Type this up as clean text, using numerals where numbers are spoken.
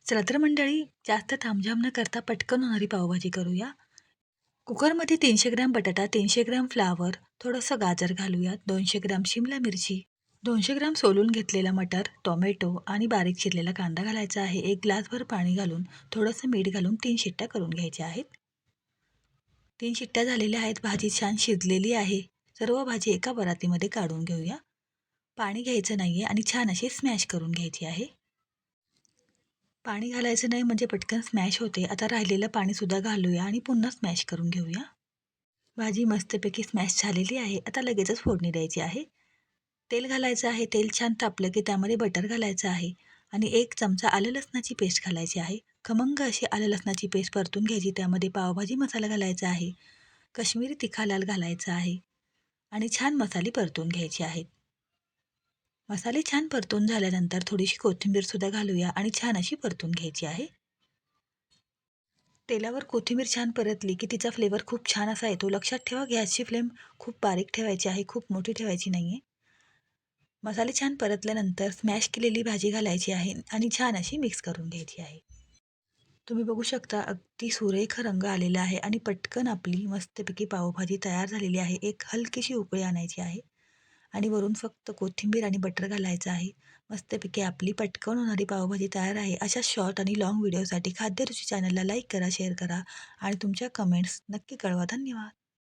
चला तर मंडळी, जास्त तामझाम न करता पटकन होणारी पावभाजी करूया. कुकरमध्ये 300 ग्रॅम बटाटा, 300 ग्रॅम फ्लावर, थोडंसं गाजर घालूयात, 200 ग्रॅम शिमला मिरची, 200 ग्रॅम सोलून घेतलेला मटर, टोमॅटो आणि बारीक चिरलेला कांदा घालायचा आहे. 1 ग्लासभर पाणी घालून, थोडंसं मीठ घालून 3 शिट्ट्या करून घ्यायच्या आहेत. 3 शिट्ट्या झालेल्या आहेत. भाजी छान शिजलेली आहे. सर्व भाजी एका परातीमध्ये काढून घेऊया. पाणी घ्यायचं नाहीये आणि छान अशी स्मॅश करून घ्यायची आहे. पाणी घालायचं नाही म्हणजे पटकन स्मॅश होते. आता राहिलेलं पाणीसुद्धा घालूया आणि पुन्हा स्मॅश करून घेऊया. भाजी मस्तपैकी स्मॅश झालेली आहे. आता लगेचच फोडणी द्यायची आहे. तेल घालायचं आहे. तेल छान तापलं की त्यामध्ये बटर घालायचं आहे आणि 1 चमचा आलं लसणाची पेस्ट घालायची आहे. खमंग अशी आलं लसणाची पेस्ट परतून घ्यायची. त्यामध्ये पावभाजी मसाला घालायचा आहे. काश्मीरी तिखा लाल घालायचा आहे आणि छान मसाले परतून घ्यायचे आहेत. मसाले छान परतून झाल्यानंतर थोडीशी कोथिंबीरसुद्धा घालूया आणि छान अशी परतून घ्यायची आहे. तेलावर कोथिंबीर छान परतली की तिचा फ्लेवर खूप छान असा येतो. लक्षात ठेवा, गॅसची फ्लेम खूप बारीक ठेवायची आहे, खूप मोठी ठेवायची नाही आहे. मसाले छान परतल्यानंतर स्मॅश केलेली भाजी घालायची आहे आणि छान अशी मिक्स करून घ्यायची आहे. तुम्ही बघू शकता अगदी सुरेख रंग आलेला आहे आणि पटकन आपली मस्तपैकी पावभाजी तयार झालेली आहे. एक हलकीशी उकळी आणायची आहे आणि वरून फक्त कोथिंबीर आणि बटर घालायचं आहे. मस्तपैकी आपली पटकन होणारी पावभाजी तयार आहे. अशा शॉर्ट आणि लाँग व्हिडिओसाठी खाद्यरुची चॅनलला लाईक करा, शेअर करा आणि तुमच्या कमेंट्स नक्की कळवा. धन्यवाद.